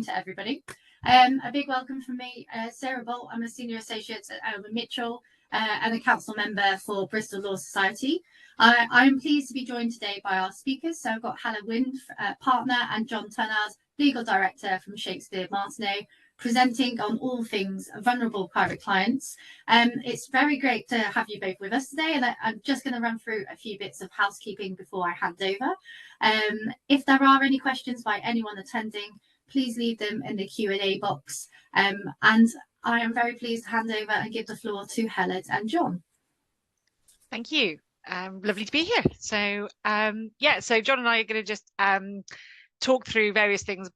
to everybody. A big welcome from me, Sarah Bolt. I'm a Senior Associate at Elmer Mitchell and a Council Member for Bristol Law Society. I'm pleased to be joined today by our speakers. So I've got Heledd, Partner, and John Tunnard, Legal Director from Shakespeare Martineau, presenting on all things vulnerable private clients. It's very great to have you both with us today, and I'm just going to run through a few bits of housekeeping before I hand over. If there are any questions by anyone attending, please leave them in the Q&A box. And I am very pleased to hand over and give the floor to Heledd and John. Thank you. Lovely to be here. So so John and I are going to just talk through various things,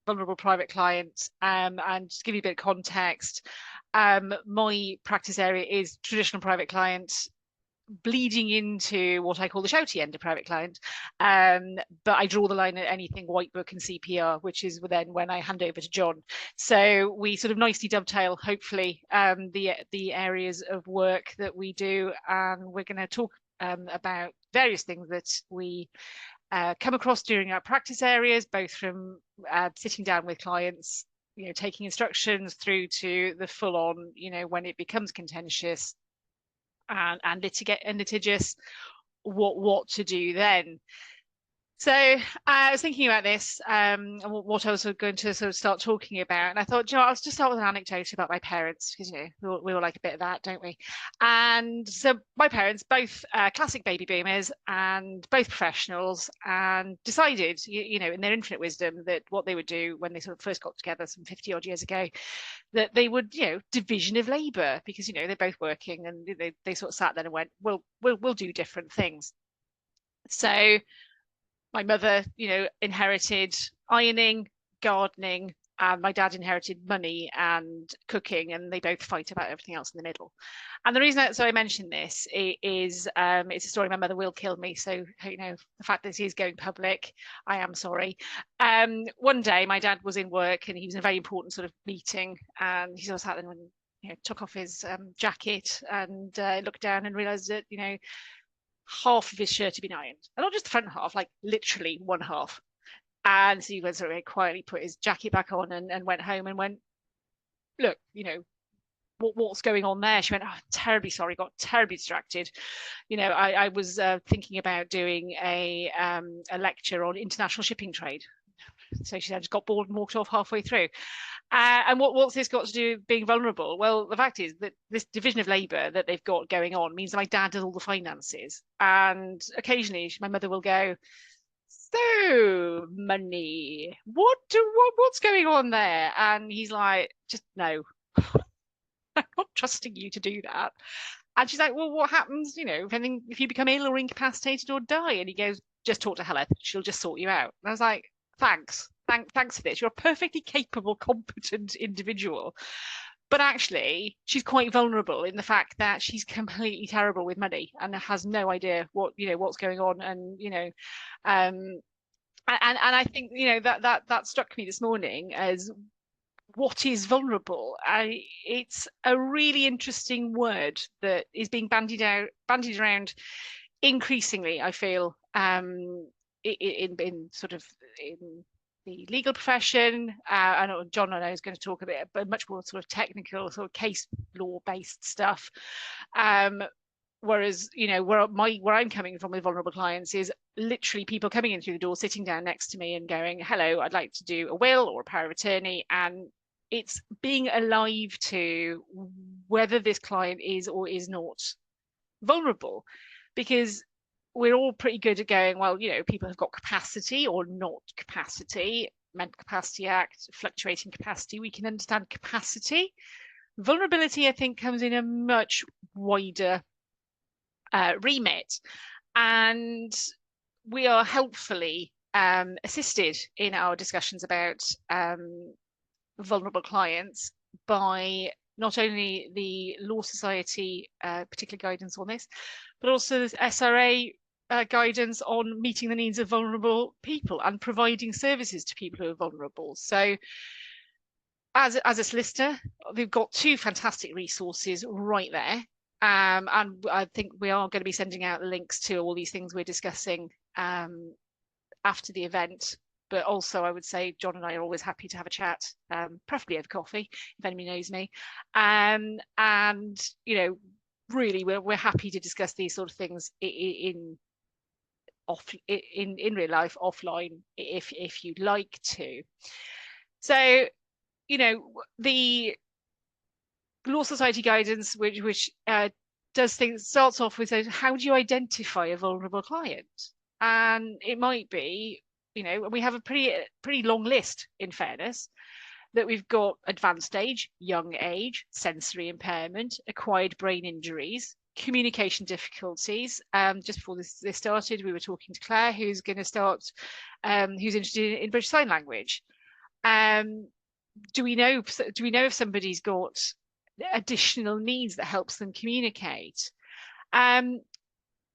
vulnerable private clients, and just give you a bit of context. My practice area is traditional private clients, bleeding into what I call the shouty end of private client, but I draw the line at anything white book and CPR, which is then when I hand over to John. So we sort of nicely dovetail, hopefully, the areas of work that we do, and we're going to talk about various things that we come across during our practice areas, both from sitting down with clients, taking instructions, through to the full-on, when it becomes contentious and litigious, what to do then. So I was thinking about this and what I was going to sort of start talking about, and I thought, I'll just start with an anecdote about my parents, because we all like a bit of that, don't we? And so my parents, both classic baby boomers and both professionals, and decided, in their infinite wisdom, that what they would do when they sort of first got together some 50 odd years ago, that they would, division of labour, because they're both working, and they sort of sat there and went, we'll do different things. So my mother, inherited ironing, gardening, and my dad inherited money and cooking, and they both fight about everything else in the middle. And the reason I mention this is it's a story my mother will kill me. So, the fact that this is going public, I am sorry. One day my dad was in work and he was in a very important sort of meeting, and he sort of sat there and took off his jacket and looked down and realised that, half of his shirt had been ironed, and not just the front half, like literally one half. And so he went sort of very quietly, put his jacket back on, and went home and went, look, what's going on there? She went, oh, terribly sorry, got terribly distracted. I was thinking about doing a lecture on international shipping trade. So she said, I just got bored and walked off halfway through. And what's this got to do with being vulnerable? Well, the fact is that this division of labour that they've got going on means that my dad does all the finances. And occasionally my mother will go, so money, what's going on there? And he's like, just no, I'm not trusting you to do that. And she's like, well, what happens, if you become ill or incapacitated or die? And he goes, just talk to Heledd, she'll just sort you out. And I was like, thanks for this. You're a perfectly capable, competent individual. But actually, she's quite vulnerable in the fact that she's completely terrible with money and has no idea what's going on. And and I think that struck me this morning as what is vulnerable. It's a really interesting word that is being bandied around increasingly, I feel, in the legal profession. I know John is going to talk a bit, but much more sort of technical, sort of case law based stuff. Whereas, where I'm coming from with vulnerable clients is literally people coming in through the door, sitting down next to me and going, hello, I'd like to do a will or a power of attorney. And it's being alive to whether this client is or is not vulnerable, because we're all pretty good at going, well, people have got capacity or not capacity, Mental Capacity Act, fluctuating capacity. We can understand capacity. Vulnerability, I think, comes in a much wider remit. And we are helpfully assisted in our discussions about vulnerable clients by not only the Law Society particular guidance on this, but also the SRA guidance on meeting the needs of vulnerable people and providing services to people who are vulnerable. So as a solicitor, we've got two fantastic resources right there. And I think we are going to be sending out links to all these things we're discussing after the event. but also I would say John and I are always happy to have a chat, preferably over coffee, if anybody knows me. And you know, really we're happy to discuss these sort of things in real life, offline, if you'd like to. So, you know, the Law Society guidance, which does things, starts off with how do you identify a vulnerable client? And it might be, you know, we have a pretty long list, in fairness, that we've got advanced age, young age, sensory impairment, acquired brain injuries, communication difficulties. Just before this started, we were talking to Claire, who's going to start, who's interested in British Sign Language. Do we know if somebody's got additional needs that helps them communicate?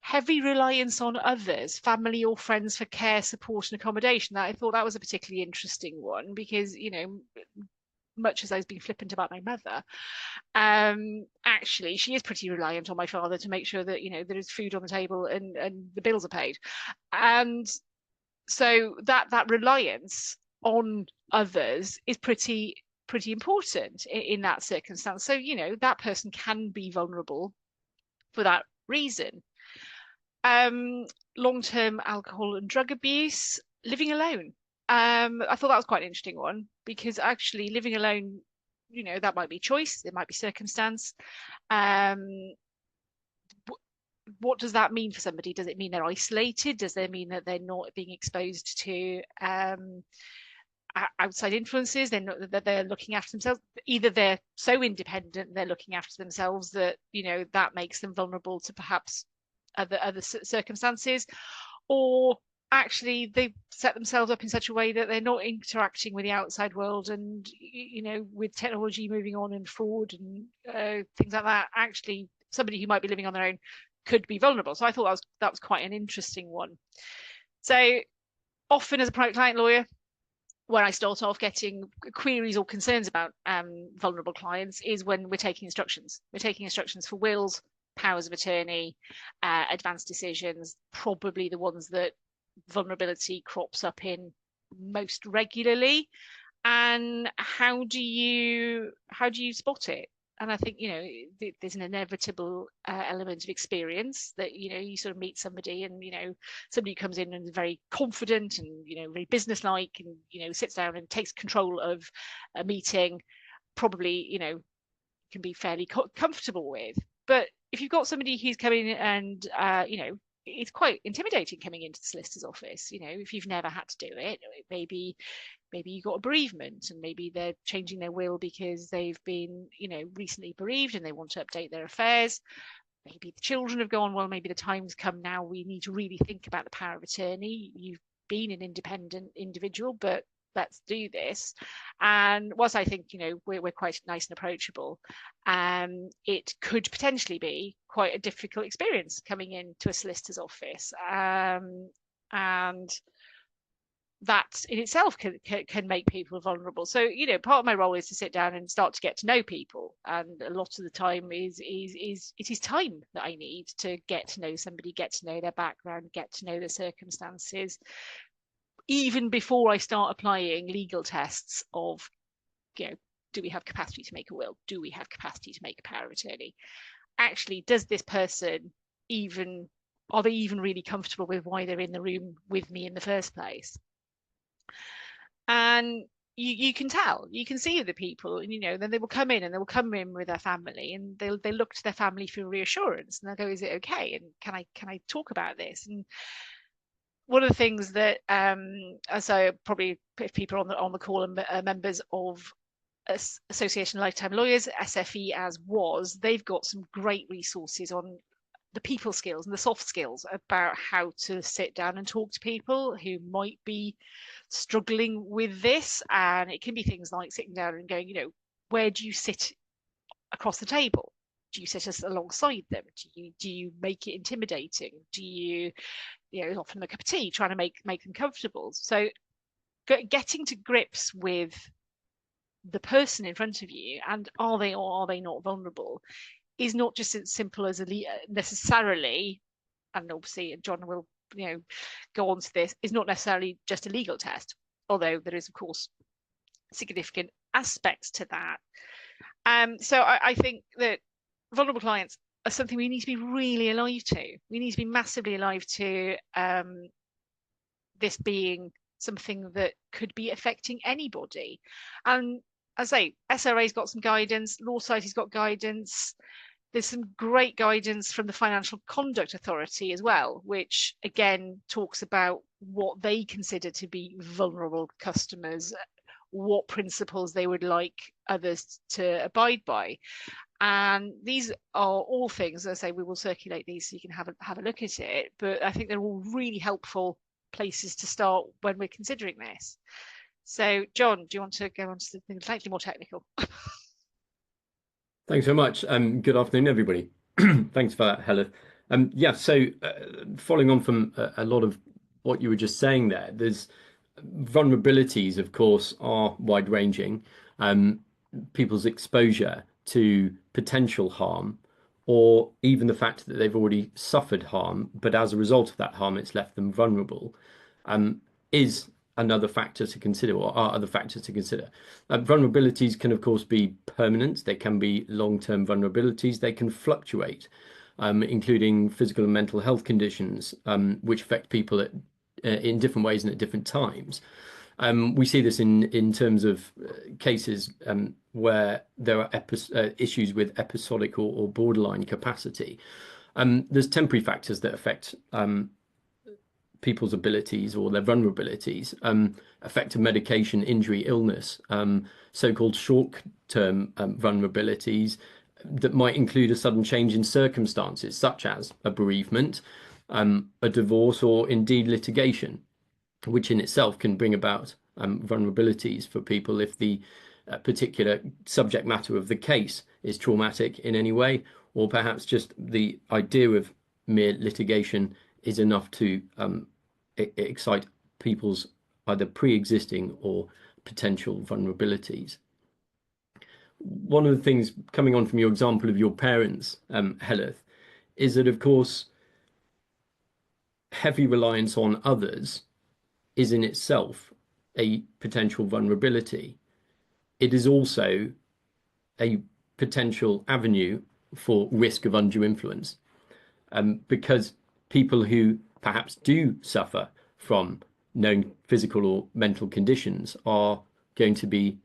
Heavy reliance on others, family or friends for care, support and accommodation. I thought that was a particularly interesting one because, you know, much as I was being flippant about my mother, actually she is pretty reliant on my father to make sure that, you know, there is food on the table and the bills are paid. And so that reliance on others is pretty important in that circumstance. So, you know, that person can be vulnerable for that reason. Long-term alcohol and drug abuse, living alone. I thought that was quite an interesting one because actually living alone, you know, that might be choice, it might be circumstance. What does that mean for somebody? Does it mean they're isolated? Does it mean that they're not being exposed to outside influences? That they're looking after themselves? Either they're so independent, they're looking after themselves that, you know, that makes them vulnerable to perhaps other circumstances, or actually they've set themselves up in such a way that they're not interacting with the outside world, and, you know, with technology moving on and fraud and things like that, actually somebody who might be living on their own could be vulnerable. So I thought that was quite an interesting one. So often as a private client lawyer, when I start off getting queries or concerns about vulnerable clients is when we're taking instructions. We're taking instructions for wills, powers of attorney, advanced decisions, probably the ones that vulnerability crops up in most regularly. And how do you spot it? And I think, you know, there's an inevitable element of experience that, you know, you sort of meet somebody and, you know, somebody comes in and is very confident and, you know, very businesslike and, you know, sits down and takes control of a meeting, probably, you know, can be fairly comfortable with. But if you've got somebody who's coming and, you know, it's quite intimidating coming into the solicitor's office, you know, if you've never had to do it, maybe you got a bereavement and maybe they're changing their will because they've been, you know, recently bereaved and they want to update their affairs. Maybe the children have gone, well, maybe the time's come now, we need to really think about the power of attorney. You've been an independent individual, but let's do this. And whilst I think, you know, we're quite nice and approachable, it could potentially be quite a difficult experience coming into a solicitor's office. And that in itself can make people vulnerable. So, you know, part of my role is to sit down and start to get to know people, and a lot of the time it is time that I need to get to know somebody, get to know their background, get to know their circumstances, even before I start applying legal tests of, you know, do we have capacity to make a will? Do we have capacity to make a power of attorney? Actually, does this person are they even really comfortable with why they're in the room with me in the first place? And you can tell, you can see the people, and, you know, then they will come in with their family, and they look to their family for reassurance, and they'll go, is it okay? And can I talk about this? And one of the things that so probably if people on the call are members of Association of Lifetime Lawyers, SFE as was, they've got some great resources on the people skills and the soft skills about how to sit down and talk to people who might be struggling with this. And it can be things like sitting down and going, you know, where do you sit across the table? Do you sit us alongside them? Do you make it intimidating? Do you know, offer them a cup of tea, trying to make them comfortable? So getting to grips with the person in front of you, and are they or are they not vulnerable, is not just as simple as necessarily, and obviously John will, you know, go on to this, is not necessarily just a legal test. although there is, of course, significant aspects to that. So I think that vulnerable clients are something we need to be really alive to. We need to be massively alive to this being something that could be affecting anybody. And as I say, SRA's got some guidance, Law Society's got guidance. There's some great guidance from the Financial Conduct Authority as well, which again talks about what they consider to be vulnerable customers, what principles they would like others to abide by. And these are all things, as I say, we will circulate these so you can have a look at it. But I think they're all really helpful places to start when we're considering this. So, John, do you want to go on to something slightly more technical? Thanks very much. Good afternoon, everybody. Thanks for that, Heledd. Yeah, so following on from a lot of what you were just saying there, there's vulnerabilities, of course, are wide-ranging. People's exposure to potential harm, or even the fact that they've already suffered harm, but as a result of that harm, it's left them vulnerable, is another factor to consider, or are other factors to consider. Vulnerabilities can, of course, be permanent. They can be long-term vulnerabilities. They can fluctuate, including physical and mental health conditions, which affect people in different ways and at different times. We see this in terms of cases where there are issues with episodic or borderline capacity. There's temporary factors that affect people's abilities or their vulnerabilities, effective medication, injury, illness, so-called short-term vulnerabilities that might include a sudden change in circumstances, such as a bereavement, a divorce, or indeed litigation, which in itself can bring about vulnerabilities for people if the particular subject matter of the case is traumatic in any way, or perhaps just the idea of mere litigation is enough to excite people's either pre-existing or potential vulnerabilities. One of the things coming on from your example of your parents, Heledd, is that, of course, heavy reliance on others is in itself a potential vulnerability. It is also a potential avenue for risk of undue influence, because people who perhaps do suffer from known physical or mental conditions are going to be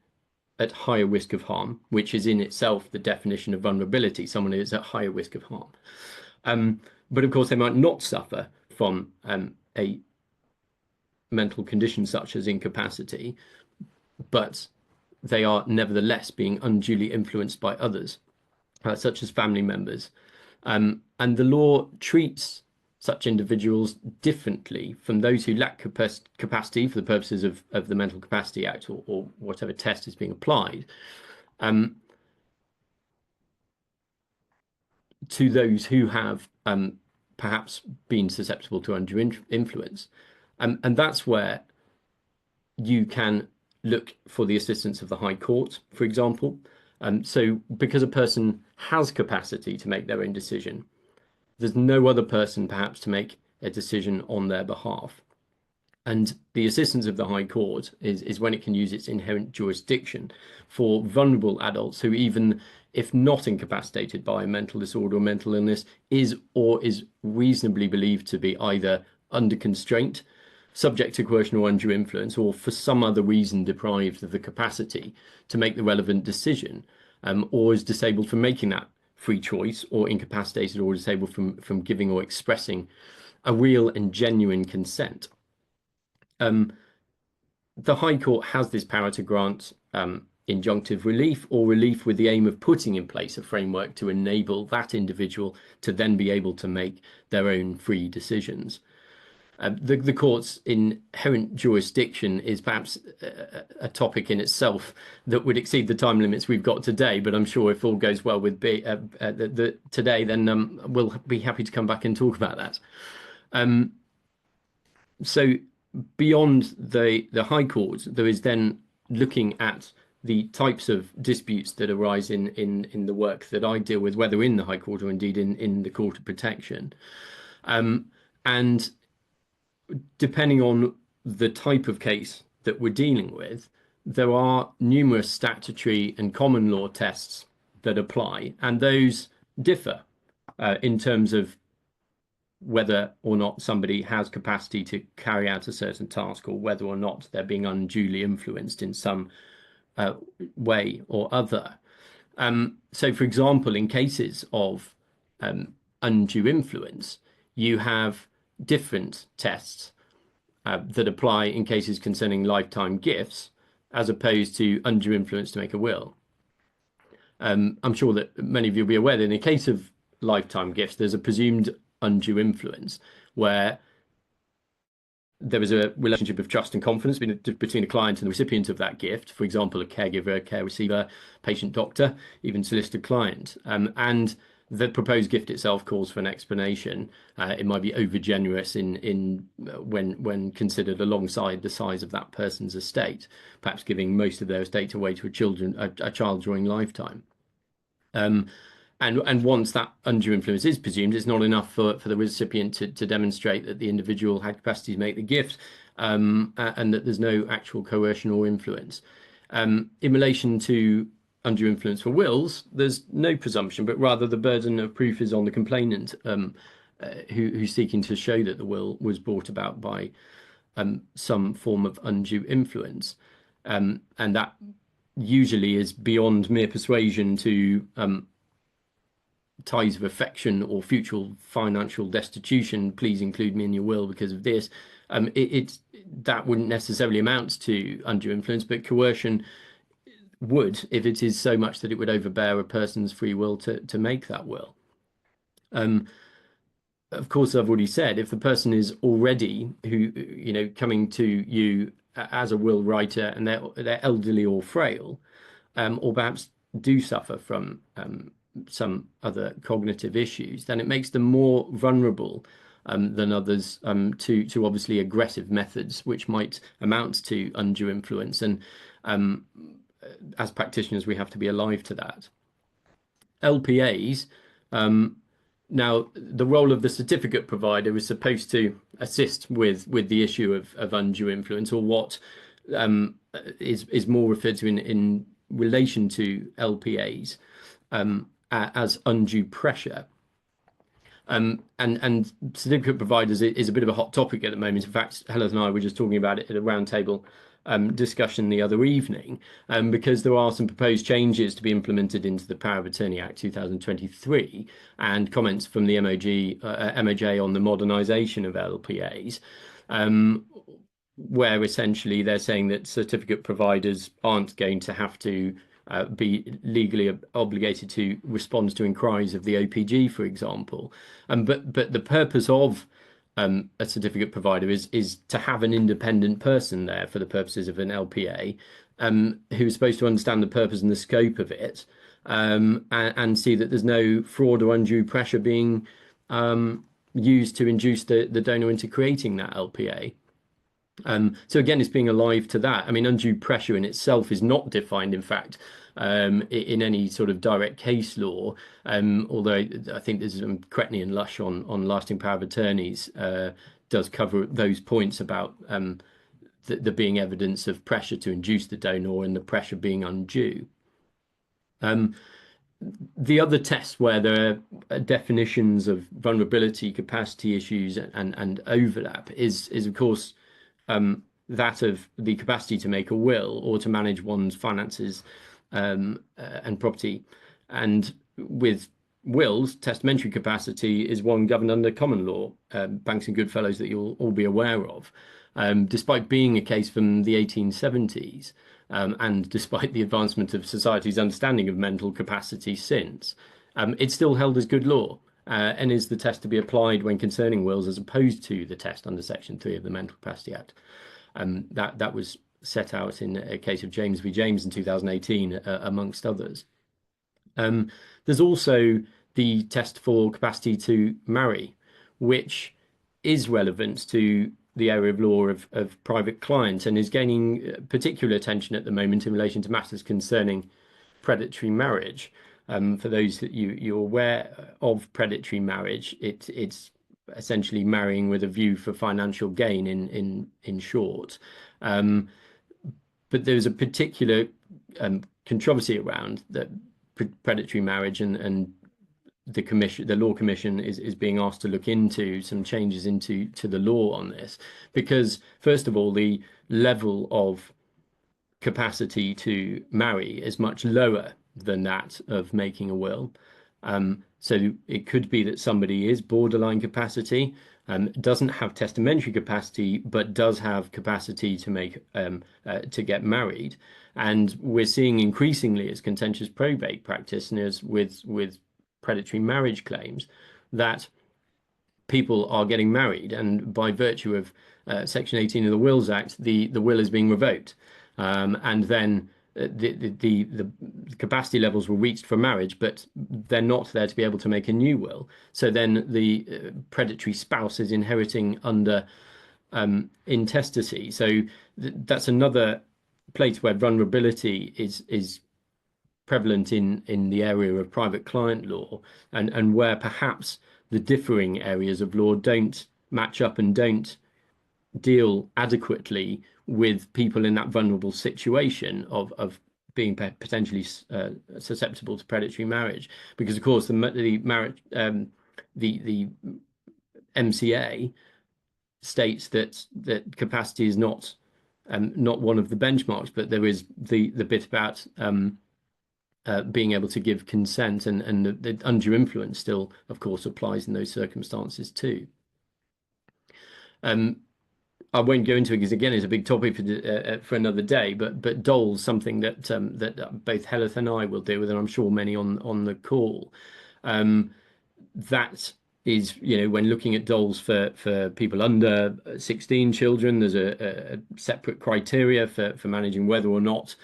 at higher risk of harm, which is in itself the definition of vulnerability. Someone who is at higher risk of harm. But of course, they might not suffer from a mental condition such as incapacity, but they are nevertheless being unduly influenced by others, such as family members. And the law treats such individuals differently from those who lack capacity for the purposes of the Mental Capacity Act, or whatever test is being applied, to those who have perhaps been susceptible to undue influence. And that's where you can look for the assistance of the High Court, for example. So because a person has capacity to make their own decision, there's no other person perhaps to make a decision on their behalf. And the assistance of the High Court is when it can use its inherent jurisdiction for vulnerable adults who, even if not incapacitated by a mental disorder or mental illness, is reasonably believed to be either under constraint, subject to coercion or undue influence, or for some other reason deprived of the capacity to make the relevant decision, or is disabled from making that free choice, or incapacitated or disabled from giving or expressing a real and genuine consent. The High Court has this power to grant injunctive relief, or relief with the aim of putting in place a framework to enable that individual to then be able to make their own free decisions. The court's inherent jurisdiction is perhaps a topic in itself that would exceed the time limits we've got today, but I'm sure if all goes well with today, then we'll be happy to come back and talk about that. So beyond the High Court, there is then looking at the types of disputes that arise in the work that I deal with, whether in the High Court or indeed in the Court of Protection. And depending on the type of case that we're dealing with, there are numerous statutory and common law tests that apply, and those differ in terms of whether or not somebody has capacity to carry out a certain task, or whether or not they're being unduly influenced in some way or other. So, for example, in cases of undue influence, you have different tests that apply in cases concerning lifetime gifts, as opposed to undue influence to make a will. I'm sure that many of you will be aware that in the case of lifetime gifts, there's a presumed undue influence where there is a relationship of trust and confidence between a client and the recipient of that gift, for example, a caregiver, a care receiver, patient, doctor, even solicitor client. And the proposed gift itself calls for an explanation. It might be overgenerous when considered alongside the size of that person's estate, perhaps giving most of their estate away to a child during lifetime. And once that undue influence is presumed, it's not enough for the recipient to demonstrate that the individual had capacity to make the gift, and that there's no actual coercion or influence. In relation to undue influence for wills, there's no presumption, but rather the burden of proof is on the complainant, who's seeking to show that the will was brought about by some form of undue influence. And that usually is beyond mere persuasion to ties of affection or future financial destitution. Please include me in your will because of this. That wouldn't necessarily amount to undue influence, but coercion would, if it is so much that it would overbear a person's free will to make that will. Of course, I've already said, if the person is already coming to you as a will writer and they're elderly or frail, or perhaps do suffer from some other cognitive issues, then it makes them more vulnerable than others to obviously aggressive methods, which might amount to undue influence. And as practitioners, we have to be alive to that. LPAs, now the role of the certificate provider is supposed to assist with the issue of undue influence, or what is more referred to in relation to LPAs as undue pressure. And certificate providers is a bit of a hot topic at the moment. In fact, Heledd and I were just talking about it at a roundtable discussion the other evening, because there are some proposed changes to be implemented into the Power of Attorney Act 2023, and comments from the MOJ on the modernisation of LPAs, where essentially they're saying that certificate providers aren't going to have to be legally obligated to respond to inquiries of the OPG, for example. But the purpose of a certificate provider is to have an independent person there for the purposes of an LPA, who is supposed to understand the purpose and the scope of it, and see that there's no fraud or undue pressure being used to induce the donor into creating that LPA. So again, it's being alive to that. I mean, undue pressure in itself is not defined, in fact, in any sort of direct case law, although I think there's Cretney and Lush on lasting power of attorneys does cover those points about there being evidence of pressure to induce the donor and the pressure being undue. The other tests where there are definitions of vulnerability, capacity issues, and overlap is of course that of the capacity to make a will or to manage one's finances and property. And with wills, testamentary capacity is one governed under common law, Banks and Goodfellows, that you'll all be aware of. Despite being a case from the 1870s, and despite the advancement of society's understanding of mental capacity since, it's still held as good law, and is the test to be applied when concerning wills, as opposed to the test under Section 3 of the Mental Capacity Act. That was set out in a case of James v. James in 2018, amongst others. There's also the test for capacity to marry, which is relevant to the area of law of private client, and is gaining particular attention at the moment in relation to matters concerning predatory marriage. For those that you're aware of predatory marriage, it's essentially marrying with a view for financial gain in short. but there's a particular controversy around that predatory marriage, and the Law Commission is being asked to look into some changes to the law on this, because first of all, the level of capacity to marry is much lower than that of making a will. So it could be that somebody is borderline capacity, doesn't have testamentary capacity, but does have capacity to make to get married. And we're seeing increasingly as contentious probate practitioners with predatory marriage claims that people are getting married, and by virtue of Section 18 of the Wills Act, the will is being revoked, and then the capacity levels were reached for marriage, but they're not there to be able to make a new will. So then the predatory spouse is inheriting under intestacy. So that's another place where vulnerability is prevalent in the area of private client law, and where perhaps the differing areas of law don't match up and don't deal adequately with people in that vulnerable situation of being potentially susceptible to predatory marriage. Because of course the marriage the MCA states that capacity is not one of the benchmarks, but there is the bit about being able to give consent, and the undue influence still, of course, applies in those circumstances too. I won't go into it because again, it's a big topic for another day. But dole's something that that both Heledd and I will deal with, and I'm sure many on the call. That is, when looking at doles for people under 16 children, there's a separate criteria for managing whether or not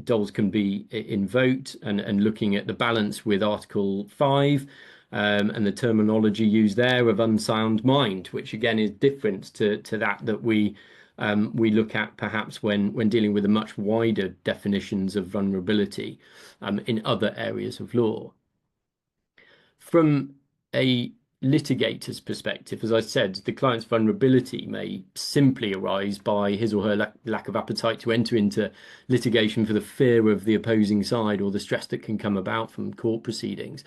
doles can be invoked, and looking at the balance with Article 5. And the terminology used there of unsound mind, which again is different to that we look at perhaps when dealing with the much wider definitions of vulnerability in other areas of law. From a litigator's perspective, as I said, the client's vulnerability may simply arise by his or her lack of appetite to enter into litigation for the fear of the opposing side or the stress that can come about from court proceedings.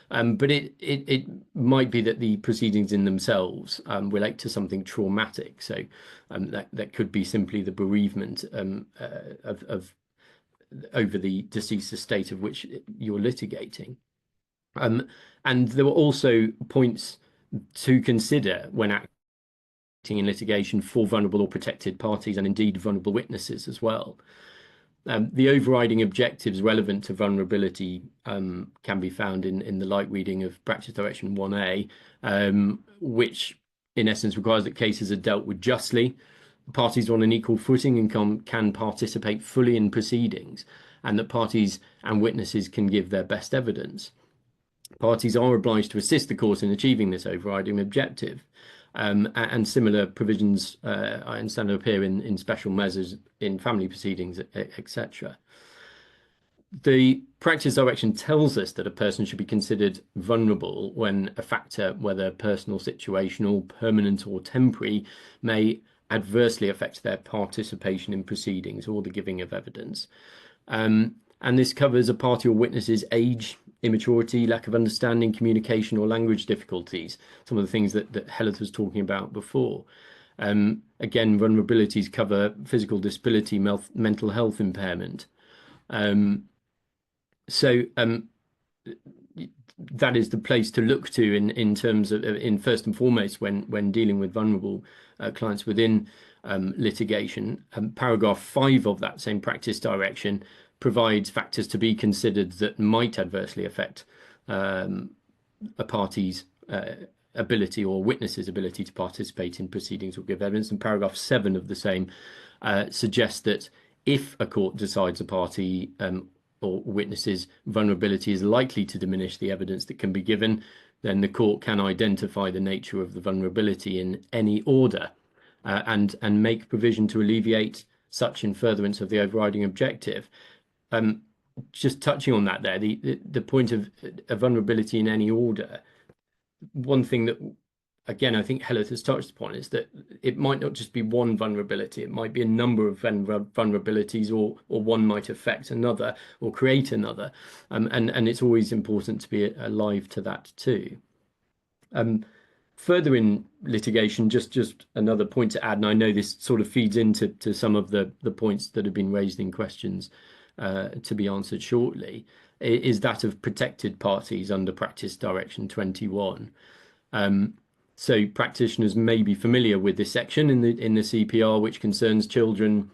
But it might be that the proceedings in themselves relate to something traumatic. So that could be simply the bereavement of over the deceased estate of which you're litigating. And there were also points to consider when acting in litigation for vulnerable or protected parties, and indeed vulnerable witnesses as well. The overriding objectives relevant to vulnerability can be found in the light reading of Practice Direction 1A, which in essence requires that cases are dealt with justly, parties are on an equal footing and can participate fully in proceedings, and that parties and witnesses can give their best evidence. Parties are obliged to assist the court in achieving this overriding objective. And similar provisions, I understand, appear in special measures in family proceedings, etc. The practice direction tells us that a person should be considered vulnerable when a factor, whether personal, situational, permanent or temporary, may adversely affect their participation in proceedings or the giving of evidence. And this covers a party or witness's age, immaturity, lack of understanding, communication or language difficulties, some of the things that Heledd was talking about before. Again, vulnerabilities cover physical disability, mental health impairment. So that is the place to look to in terms of, first and foremost, when dealing with vulnerable clients within litigation. Paragraph 5 of that same practice direction provides factors to be considered that might adversely affect a party's ability or witness's ability to participate in proceedings or give evidence. And paragraph 7 of the same suggests that if a court decides a party or witness's vulnerability is likely to diminish the evidence that can be given, then the court can identify the nature of the vulnerability in any order and make provision to alleviate such in furtherance of the overriding objective. Just touching on that there, the point of a vulnerability in any order, one thing that again, I think Heledd has touched upon, is that it might not just be one vulnerability. It might be a number of vulnerabilities, or one might affect another or create another. And it's always important to be alive to that too. Further in litigation, just another point to add, and I know this sort of feeds into some of the points that have been raised in questions to be answered shortly, is that of protected parties under Practice Direction 21. So practitioners may be familiar with this section in the CPR, which concerns children,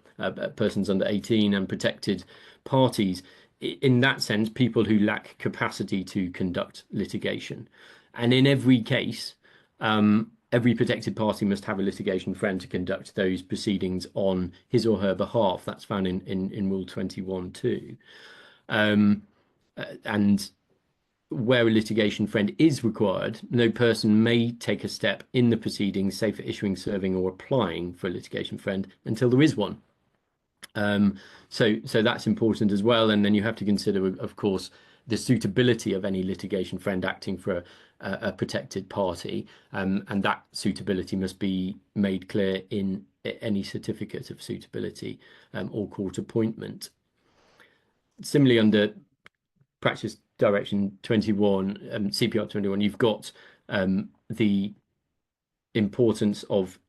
persons under 18, and protected parties. In that sense, people who lack capacity to conduct litigation. And in every case, every protected party must have a litigation friend to conduct those proceedings on his or her behalf. That's found in Rule 21(2). And where a litigation friend is required, no person may take a step in the proceedings, say for issuing, serving, or applying for a litigation friend, until there is one. So that's important as well. And then you have to consider, of course, the suitability of any litigation friend acting for a protected party, and that suitability must be made clear in any certificate of suitability or court appointment. Similarly, under Practice Direction 21, CPR 21, you've got the importance of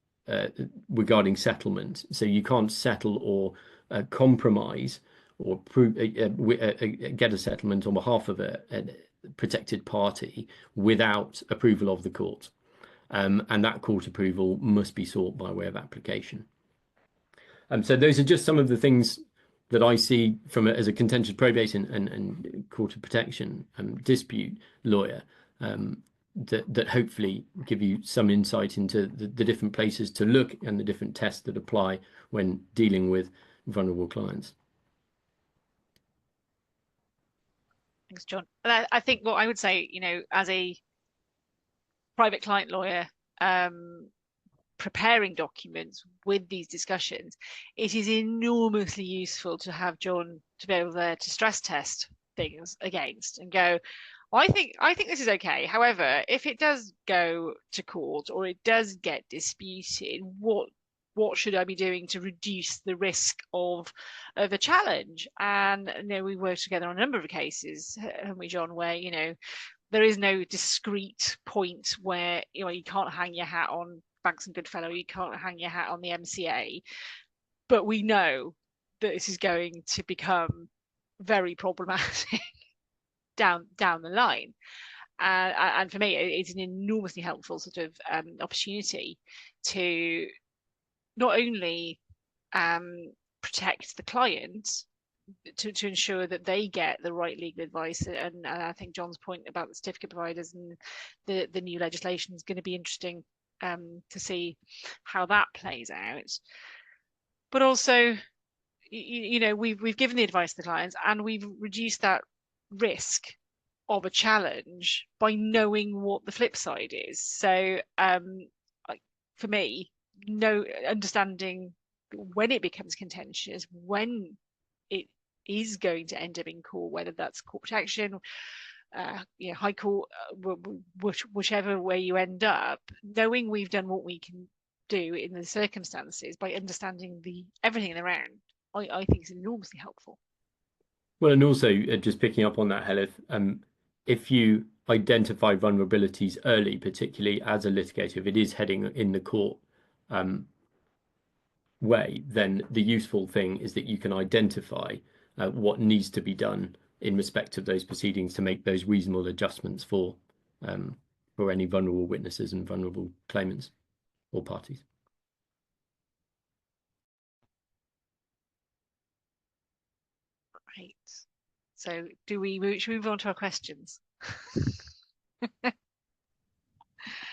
regarding settlement. So you can't settle or compromise or get a settlement on behalf of a protected party without approval of the court. And that court approval must be sought by way of application. So those are just some of the things that I see from as a contentious probate and court of protection dispute lawyer, that hopefully give you some insight into the different places to look and the different tests that apply when dealing with vulnerable clients. Thanks, John. I think what I would say, as a private client lawyer, preparing documents with these discussions, it is enormously useful to have John to be able to stress test things against and go, I think this is okay. However, if it does go to court or it does get disputed, what should I be doing to reduce the risk of a challenge? And we worked together on a number of cases, haven't we, John, where there is no discrete point where you can't hang your hat on Banks and Goodfellow, you can't hang your hat on the MCA, but we know that this is going to become very problematic down the line. And for me, it's an enormously helpful sort of opportunity to not only protect the client, to ensure that they get the right legal advice. And I think John's point about the certificate providers and the new legislation is going to be interesting to see how that plays out. But also, we've given the advice to the clients, and we've reduced that risk of a challenge by knowing what the flip side is. So for me, understanding when it becomes contentious, when it is going to end up in court, whether that's court protection, high court, whichever way you end up, knowing we've done what we can do in the circumstances by understanding everything around, I think is enormously helpful. Well, and also just picking up on that, Heledd, if you identify vulnerabilities early, particularly as a litigator, if it is heading in the court way, then the useful thing is that you can identify what needs to be done in respect of those proceedings to make those reasonable adjustments for any vulnerable witnesses and vulnerable claimants or parties. Great. So should we move on to our questions?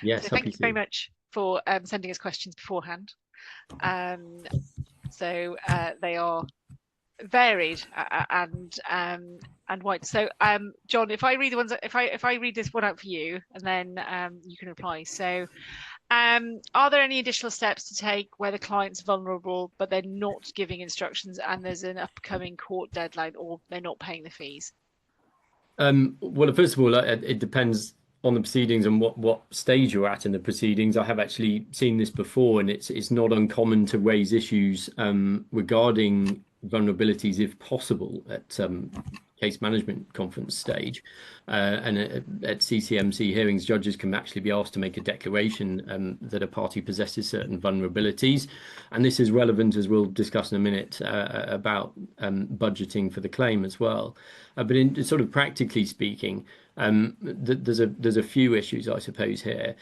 Yes. So thank you very much for sending us questions beforehand. So they are varied and wide. So John, if I read the ones, if I read this one out for you, and then you can reply. So are there any additional steps to take where the client's vulnerable but they're not giving instructions and there's an upcoming court deadline, or they're not paying the fees? Well, first of all, it depends on the proceedings and what stage you're at in the proceedings. I have actually seen this before, and it's not uncommon to raise issues regarding vulnerabilities, if possible, at case management conference stage. And at CCMC hearings, judges can actually be asked to make a declaration that a party possesses certain vulnerabilities. And this is relevant, as we'll discuss in a minute, about budgeting for the claim as well. But in sort of practically speaking, there's a few issues, I suppose, here.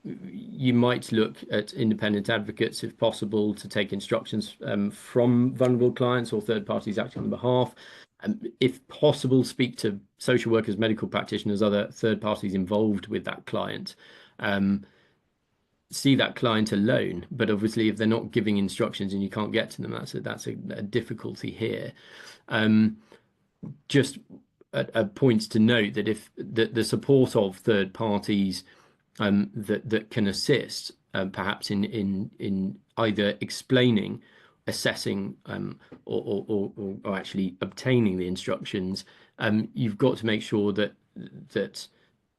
You might look at independent advocates, if possible, to take instructions from vulnerable clients or third parties acting on behalf. If possible, speak to social workers, medical practitioners, other third parties involved with that client. See that client alone, but obviously if they're not giving instructions and you can't get to them, that's a difficulty here. Just a point to note that if the support of third parties that can assist, perhaps in either explaining, assessing, or actually obtaining the instructions, you've got to make sure that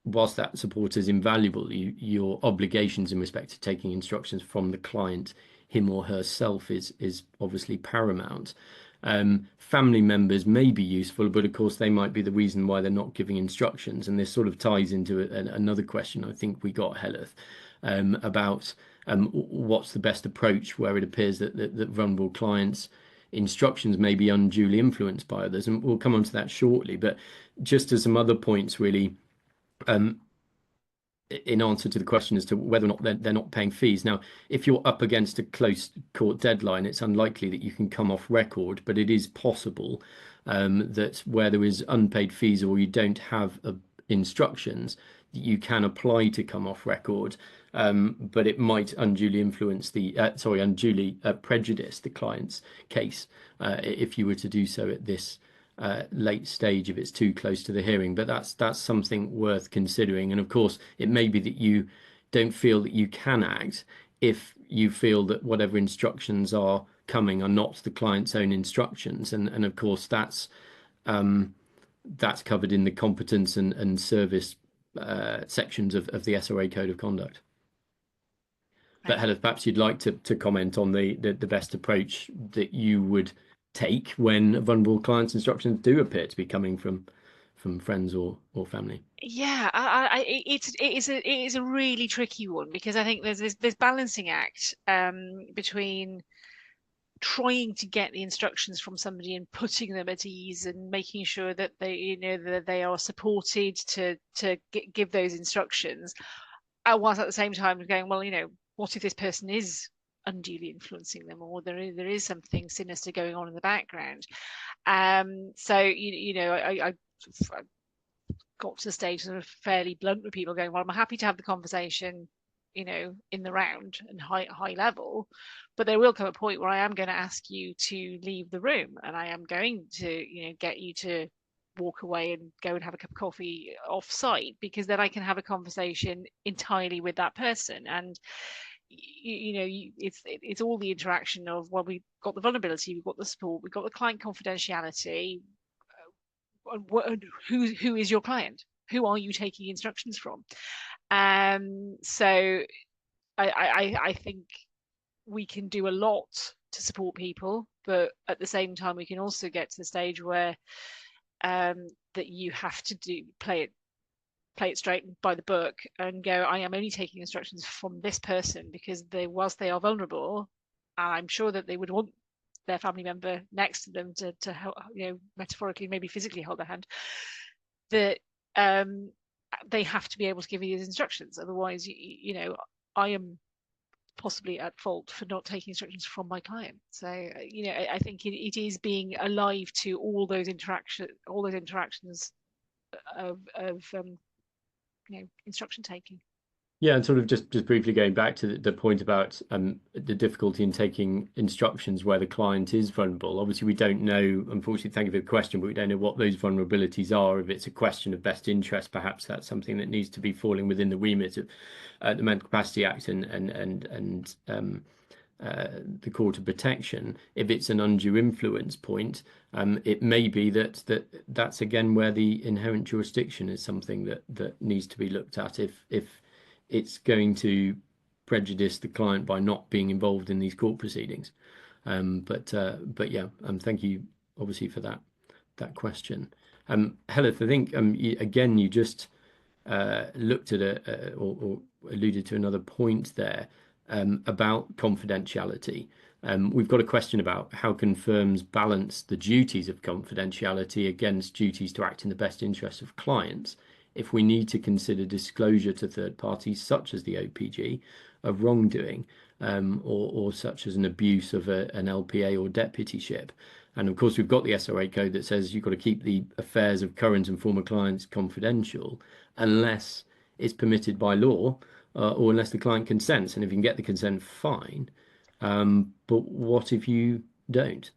whilst that support is invaluable, your obligations in respect to taking instructions from the client, him or herself, is obviously paramount. Family members may be useful, but of course they might be the reason why they're not giving instructions. And this sort of ties into another question I think we got, Heledd, about what's the best approach where it appears that vulnerable clients' instructions may be unduly influenced by others. And we'll come on to that shortly. But just as some other points, really, in answer to the question as to whether or not they're not paying fees. Now, if you're up against a close court deadline, it's unlikely that you can come off record, but it is possible that where there is unpaid fees or you don't have instructions, you can apply to come off record, but it might unduly influence unduly prejudice the client's case if you were to do so at this late stage, if it's too close to the hearing. But that's something worth considering. And of course, it may be that you don't feel that you can act if you feel that whatever instructions are coming are not the client's own instructions. And of course, that's covered in the competence and service sections of the SRA Code of Conduct. But Heledd, perhaps you'd like to comment on the best approach that you would take when vulnerable clients' instructions do appear to be coming from friends or family. Yeah, it is a really tricky one, because I think there's this balancing act between trying to get the instructions from somebody and putting them at ease and making sure that that they are supported to give those instructions, whilst at the same time going, well, what if this person is unduly influencing them, or there is something sinister going on in the background. So I got to the stage sort of fairly blunt with people, going, well, I'm happy to have the conversation, in the round and high level, but there will come a point where I am going to ask you to leave the room, and I am going to get you to walk away and go and have a cup of coffee off site, because then I can have a conversation entirely with that person. And it's all the interaction of, well, we've got the vulnerability, we've got the support, we've got the client confidentiality. Who is your client? Who are you taking instructions from? So I think we can do a lot to support people, but at the same time we can also get to the stage where that you have to play it straight by the book and go, I am only taking instructions from this person, because whilst they are vulnerable, I'm sure that they would want their family member next to them to help, metaphorically, maybe physically hold their hand, that they have to be able to give you these instructions. Otherwise, I am possibly at fault for not taking instructions from my client. So I think it is being alive to all those interactions of instruction taking. Yeah, and sort of just briefly going back to the point about the difficulty in taking instructions where the client is vulnerable. Obviously, we don't know, unfortunately, thank you for the question, but we don't know what those vulnerabilities are. If it's a question of best interest, perhaps that's something that needs to be falling within the remit of the Mental Capacity Act and the court of protection, if it's an undue influence point, it may be that's again where the inherent jurisdiction is something that needs to be looked at if it's going to prejudice the client by not being involved in these court proceedings. But yeah, thank you obviously for that question. Heledd, I think you just looked at or alluded to another point there about confidentiality. We've got a question about how can firms balance the duties of confidentiality against duties to act in the best interest of clients if we need to consider disclosure to third parties, such as the OPG, of wrongdoing, or such as an abuse of an LPA or deputyship. And of course, we've got the SRA code that says you've got to keep the affairs of current and former clients confidential unless it's permitted by law, or unless the client consents. And if you can get the consent, fine. But what if you don't?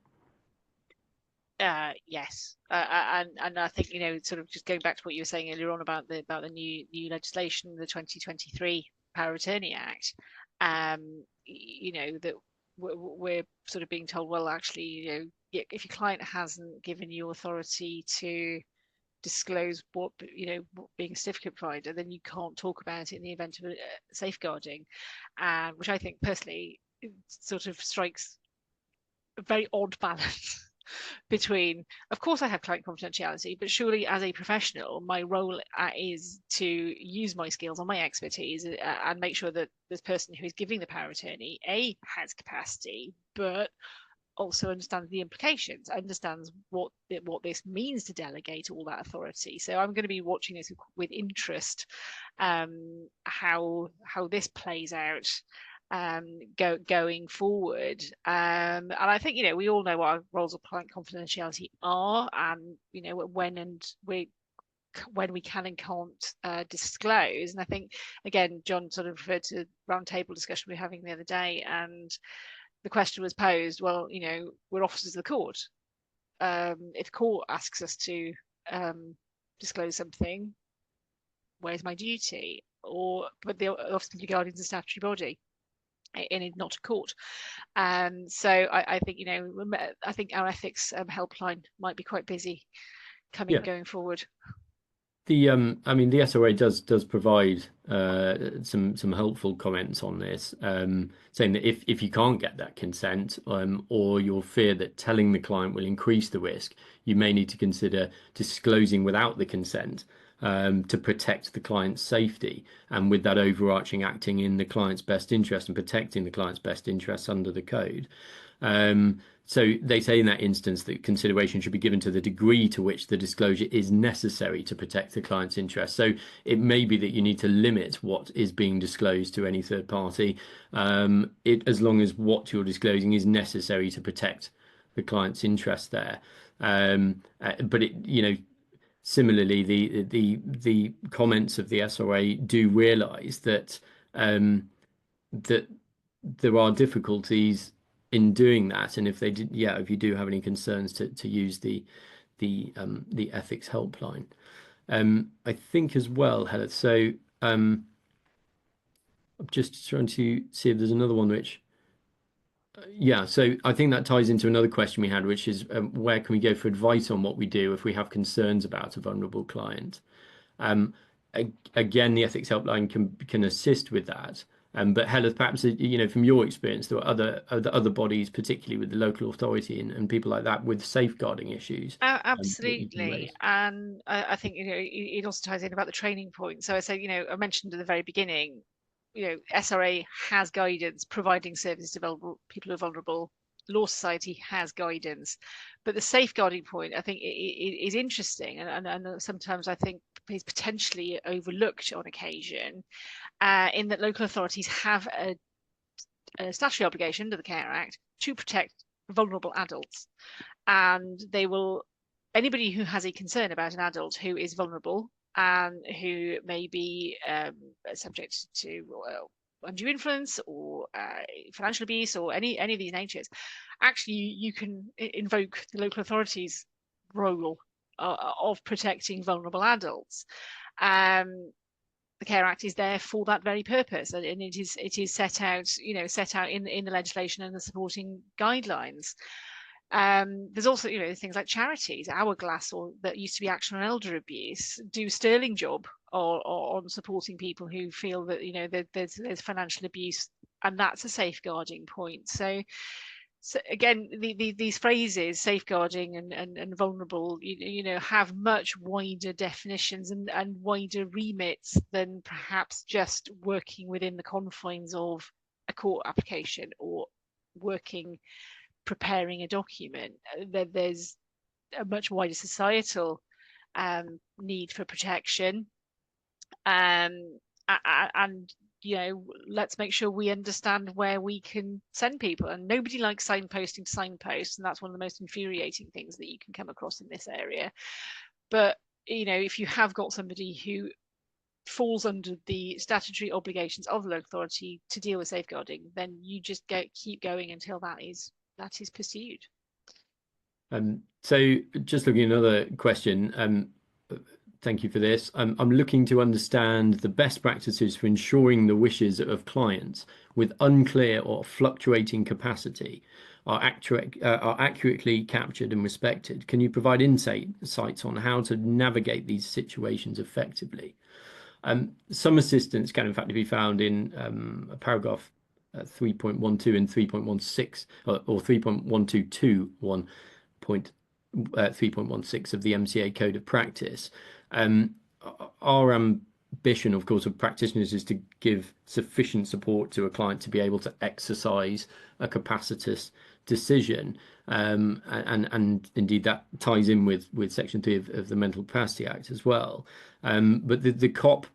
Yes, and I think, sort of just going back to what you were saying earlier on about the new legislation, the 2023 Power of Attorney Act, that we're sort of being told, well, actually, if your client hasn't given you authority to disclose what being a certificate provider, then you can't talk about it in the event of safeguarding, which I think personally sort of strikes a very odd balance between, of course I have client confidentiality, but surely as a professional my role is to use my skills and my expertise and make sure that this person who is giving the power of attorney has capacity, but also understands the implications, understands what this means to delegate all that authority. So I'm going to be watching this with interest, how this plays out going forward. And I think, we all know what our roles of client confidentiality are, and when we can and can't disclose. And I think, again, John sort of referred to the roundtable discussion we were having the other day, and the question was posed, well, we're officers of the court. If the court asks us to disclose something, where's my duty? But the Office of Legal Guardians is a statutory body, and it's not a court. So I think, I think our ethics helpline might be quite busy going forward. The the SRA does provide some helpful comments on this, saying that if you can't get that consent, or you fear that telling the client will increase the risk, you may need to consider disclosing without the consent, to protect the client's safety, and with that overarching acting in the client's best interest and protecting the client's best interests under the code. So they say in that instance that consideration should be given to the degree to which the disclosure is necessary to protect the client's interests. So it may be that you need to limit what is being disclosed to any third party, as long as what you're disclosing is necessary to protect the client's interest there. But similarly, the comments of the SRA do realise that that there are difficulties in doing that, and if you do have any concerns, to use the ethics helpline. I think as well, Heledd. So I'm just trying to see if there's another one which. So I think that ties into another question we had, which is where can we go for advice on what we do if we have concerns about a vulnerable client? Again, the ethics helpline can assist with that. But Heledd, perhaps from your experience, there are other bodies, particularly with the local authority and people like that, with safeguarding issues. Absolutely, and I think it also ties in about the training point. So I say, I mentioned at the very beginning, SRA has guidance providing services to people who are vulnerable. Law Society has guidance, but the safeguarding point, I think, is interesting, and sometimes I think is potentially overlooked on occasion, in that local authorities have a statutory obligation under the Care Act to protect vulnerable adults, and anybody who has a concern about an adult who is vulnerable and who may be subject to undue influence or financial abuse or any of these natures, actually you can invoke the local authorities' role of protecting vulnerable adults. the Care Act is there for that very purpose, and it is set out, set out in the legislation and the supporting guidelines. There's also, things like charities, Hourglass, or that used to be Action on Elder Abuse, do sterling job on supporting people who feel that there's financial abuse, and that's a safeguarding point. So again, these phrases, safeguarding and vulnerable, have much wider definitions and wider remits than perhaps just working within the confines of a court application or preparing a document. There's a much wider societal need for protection, and let's make sure we understand where we can send people. And nobody likes signposting to signposts, and that's one of the most infuriating things that you can come across in this area. But if you have got somebody who falls under the statutory obligations of the local authority to deal with safeguarding, then you just keep going until that is pursued. So just looking at another question, thank you for this. I'm looking to understand the best practices for ensuring the wishes of clients with unclear or fluctuating capacity are accurately captured and respected. Can you provide insights on how to navigate these situations effectively? Some assistance can in fact be found in paragraph 3.12 and 3.16 or 3.1221. 3.16 of the MCA Code of Practice. Our ambition, of course, of practitioners is to give sufficient support to a client to be able to exercise a capacitous decision. And indeed that ties in with Section 3 of the Mental Capacity Act as well. But the COP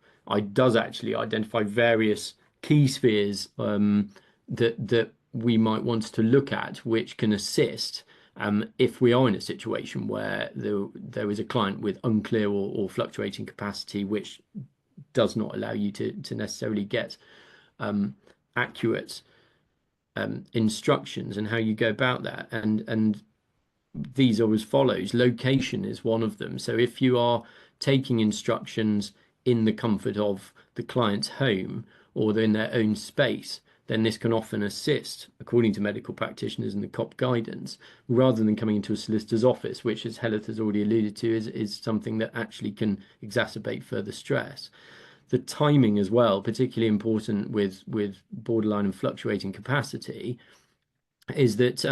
does actually identify various key spheres that we might want to look at, which can assist if we are in a situation where there is a client with unclear or fluctuating capacity, which does not allow you to necessarily get accurate instructions, and how you go about that. And these are as follows. Location is one of them. So if you are taking instructions in the comfort of the client's home or in their own space, then this can often assist, according to medical practitioners and the COP guidance, rather than coming into a solicitor's office, which, as Heledd has already alluded to, is something that actually can exacerbate further stress. The timing as well, particularly important with borderline and fluctuating capacity, is that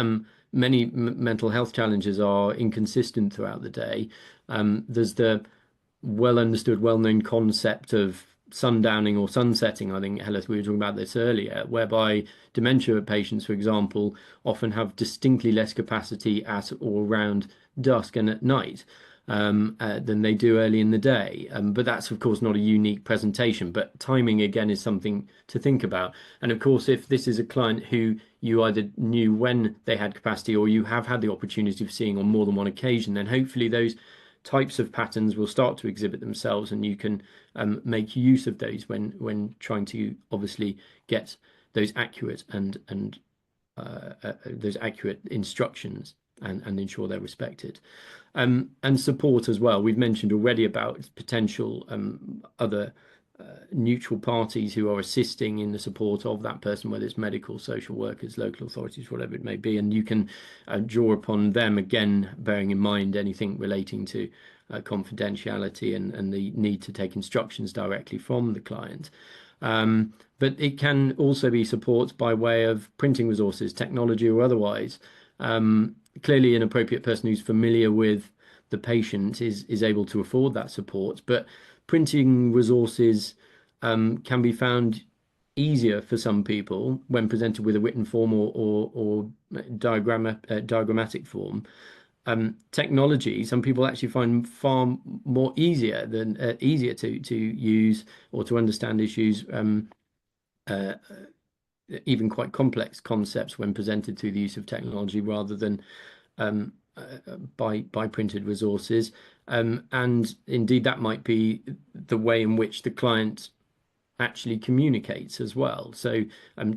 many mental health challenges are inconsistent throughout the day. There's the well understood, well-known concept of sundowning or sunsetting. I think, Heledd, we were talking about this earlier, whereby dementia patients, for example, often have distinctly less capacity at or around dusk and at night than they do early in the day. But that's, of course, not a unique presentation. But timing, again, is something to think about. And of course, if this is a client who you either knew when they had capacity or you have had the opportunity of seeing on more than one occasion, then hopefully those types of patterns will start to exhibit themselves, and you can make use of those when trying to obviously get those accurate and those accurate instructions and ensure they're respected. And support as well. We've mentioned already about potential other neutral parties who are assisting in the support of that person, whether it's medical, social workers, local authorities, whatever it may be, and you can draw upon them, again bearing in mind anything relating to confidentiality and the need to take instructions directly from the client. But it can also be support by way of printing resources, technology or otherwise. Clearly an appropriate person who's familiar with the patient is able to afford that support, but printing resources can be found easier for some people when presented with a written form or diagrammatic form. Technology, some people actually find far more easier to use or to understand issues, even quite complex concepts when presented through the use of technology rather than by printed resources. And indeed, that might be the way in which the client actually communicates as well. So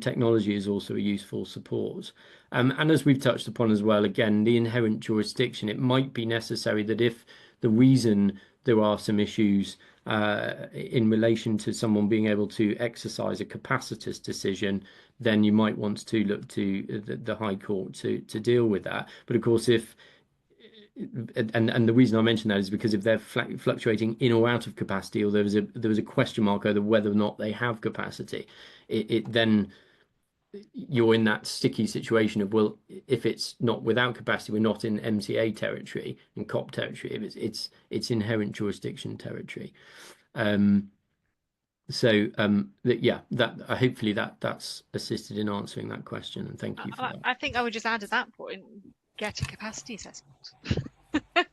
technology is also a useful support. And as we've touched upon as well, again, the inherent jurisdiction, it might be necessary that if the reason there are some issues in relation to someone being able to exercise a capacitous decision, then you might want to look to the High Court to deal with that. But of course, if and the reason I mention that is because if they're fluctuating in or out of capacity, or there was a question mark over whether or not they have capacity, it then you're in that sticky situation of, well, if it's not without capacity, we're not in MCA territory and COP territory. If it's inherent jurisdiction territory. Yeah, that hopefully that's assisted in answering that question, and thank you for that. I think I would just add at that point, get a capacity assessment.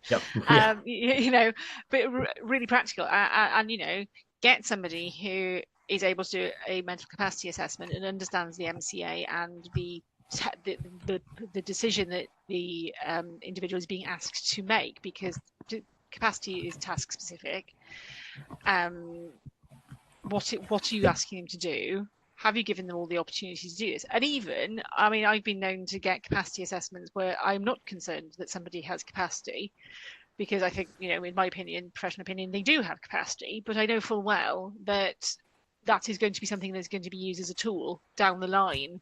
Yep. Yeah. But really practical, and get somebody who is able to do a mental capacity assessment and understands the MCA and the decision that the individual is being asked to make, because capacity is task specific. What are you asking them to do? Have you given them all the opportunities to do this? And even, I mean, I've been known to get capacity assessments where I'm not concerned that somebody has capacity, because I think, in my opinion, professional opinion, they do have capacity, but I know full well that that is going to be something that's going to be used as a tool down the line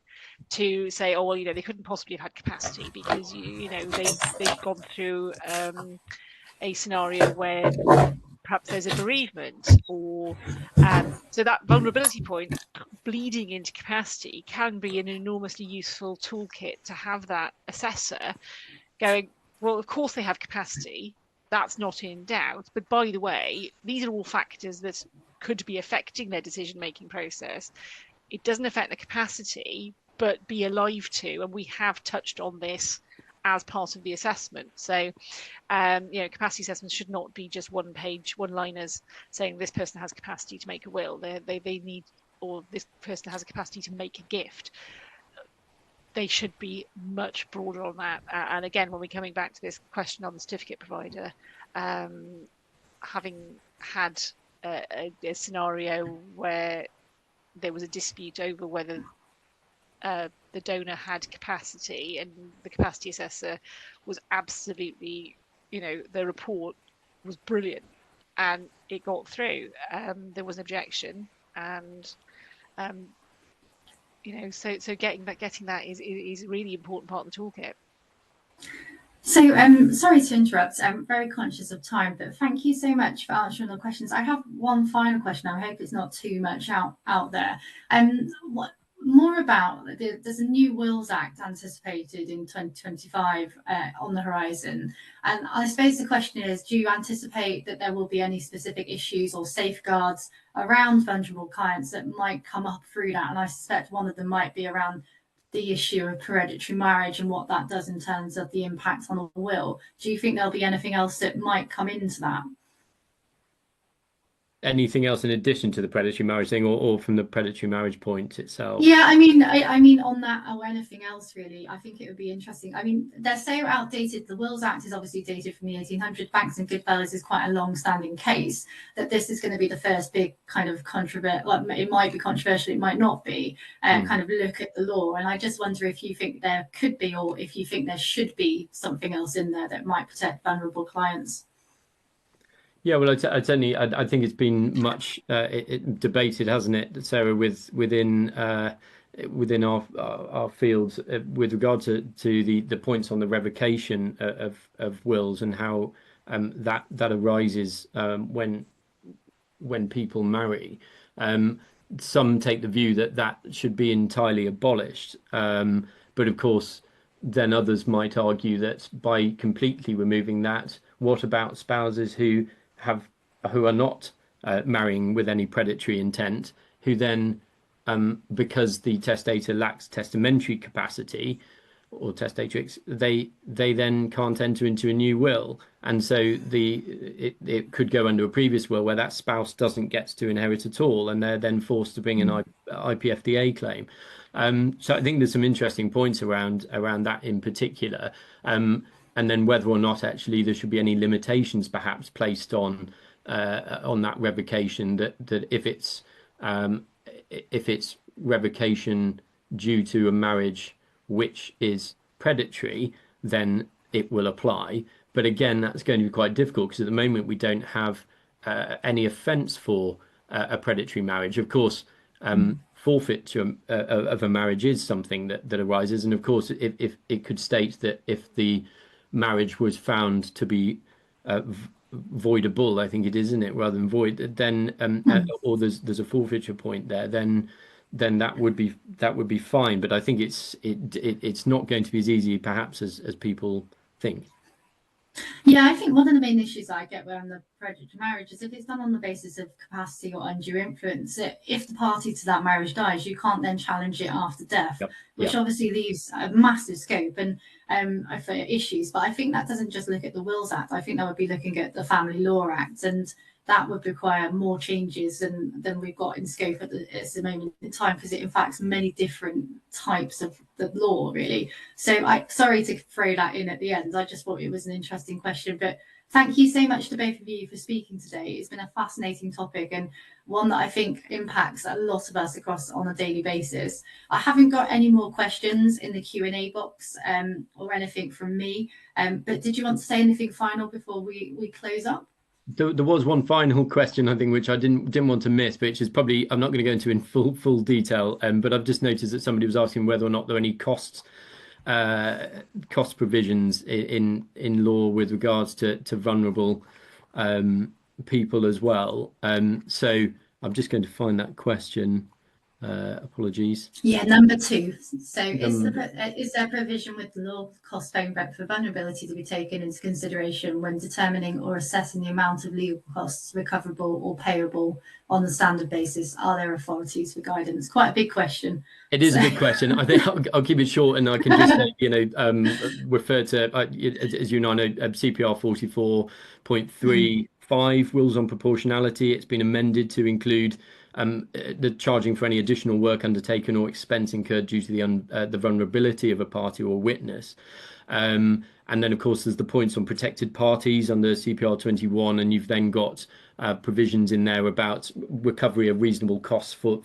to say, oh, well, they couldn't possibly have had capacity because, they've gone through a scenario where perhaps there's a bereavement, or so that vulnerability point bleeding into capacity can be an enormously useful toolkit to have that assessor going, well, of course they have capacity, that's not in doubt, but by the way, these are all factors that could be affecting their decision-making process. It doesn't affect the capacity, but be alive to, and we have touched on this as part of the assessment. So, capacity assessments should not be just one-liners saying this person has capacity to make a will. They need, or this person has a capacity to make a gift. They should be much broader on that. And again, when we're coming back to this question on the certificate provider, having had a scenario where there was a dispute over whether the donor had capacity, and the capacity assessor was absolutely, the report was brilliant and it got through. There was an objection, and so getting that is a really important part of the toolkit. So, sorry to interrupt. I'm very conscious of time, but thank you so much for answering the questions. I have one final question. I hope it's not too much out there. What more about there's a new Wills Act anticipated in 2025 on the horizon, and I suppose the question is, do you anticipate that there will be any specific issues or safeguards around vulnerable clients that might come up through that? And I suspect one of them might be around the issue of hereditary marriage and what that does in terms of the impact on a will. Do you think there'll be anything else that might come into that? Anything else in addition to the predatory marriage thing, or from the predatory marriage point itself? Yeah, I mean on that, or anything else really. I think it would be interesting. I mean, they're so outdated. The Wills Act is obviously dated from the 1800s. Banks and Goodfellows is quite a long-standing case. That this is going to be the first big kind of it might be controversial, it might not be. Kind of look at the law, and I just wonder if you think there could be, or if you think there should be something else in there that might protect vulnerable clients. Yeah, well, I think it's been much debated, hasn't it, Sarah, within our fields with regard to the points on the revocation of wills, and how that arises when people marry. Some take the view that should be entirely abolished, but of course, then others might argue that by completely removing that, what about spouses who are not marrying with any predatory intent, who then, because the testator lacks testamentary capacity or testatrix, they then can't enter into a new will, and so it could go under a previous will where that spouse doesn't get to inherit at all, and they're then forced to bring an IPFDA claim. So I think there's some interesting points around that in particular. And then whether or not actually there should be any limitations perhaps placed on that revocation, that if it's revocation due to a marriage which is predatory, then it will apply. But again, that's going to be quite difficult, because at the moment we don't have any offence for a predatory marriage. Of course, forfeiture of a marriage is something that arises, and of course, if it could state that if the marriage was found to be voidable, I think it is, isn't it, rather than void, then or there's a forfeiture point there, then that would be fine. But I think it's not going to be as easy perhaps as people think. Yeah, I think one of the main issues I get around the predatory marriage is if it's done on the basis of capacity or undue influence, if the party to that marriage dies, you can't then challenge it after death, Yep. which obviously leaves a massive scope and for issues. But I think that doesn't just look at the Wills Act. I think that would be looking at the Family Law Act, and that would require more changes than we've got in scope at the moment in time, because it impacts many different types of the law, really. So sorry to throw that in at the end. I just thought it was an interesting question, but thank you so much to both of you for speaking today. It's been a fascinating topic and one that I think impacts a lot of us across on a daily basis. I haven't got any more questions in the Q&A box or anything from me, but did you want to say anything final before we close up? There was one final question, I think, which I didn't want to miss, which is probably, I'm not going to go into in full detail, but I've just noticed that somebody was asking whether or not there are any cost provisions in law with regards to vulnerable people as well. So I'm just going to find that question. Apologies. Yeah, number 2. So is there provision with the law cost framework for vulnerability to be taken into consideration when determining or assessing the amount of legal costs recoverable or payable on the standard basis? Are there authorities for guidance? Quite a big question. It is a big question. I think I'll keep it short, and I can just say, refer to, as you know, CPR 44.35 rules on proportionality. It's been amended to include the charging for any additional work undertaken or expense incurred due to the vulnerability of a party or witness. And then, of course, there's the points on protected parties under CPR 21, and you've then got provisions in there about recovery of reasonable costs for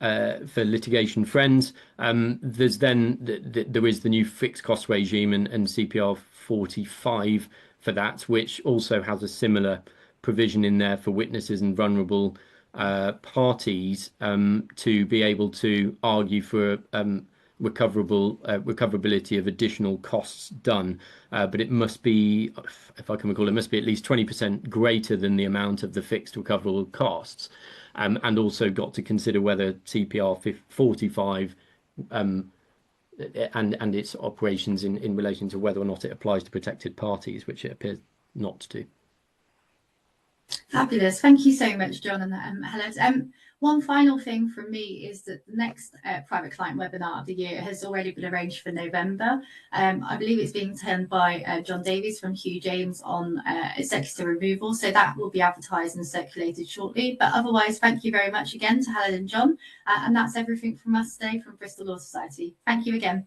litigation friends. There's then there is the new fixed cost regime and CPR 45 for that, which also has a similar provision in there for witnesses and vulnerable parties to be able to argue for recoverability of additional costs done, but it must be, if I can recall, it must be at least 20% greater than the amount of the fixed recoverable costs, and also got to consider whether CPR 45 and its operations in relation to whether or not it applies to protected parties, which it appears not to. Fabulous. Thank you so much, John and Heledd. One final thing from me is that the next private client webinar of the year has already been arranged for November. I believe it's being turned by John Davies from Hugh James on executive removal. So that will be advertised and circulated shortly. But otherwise, thank you very much again to Heledd and John. And that's everything from us today from Bristol Law Society. Thank you again.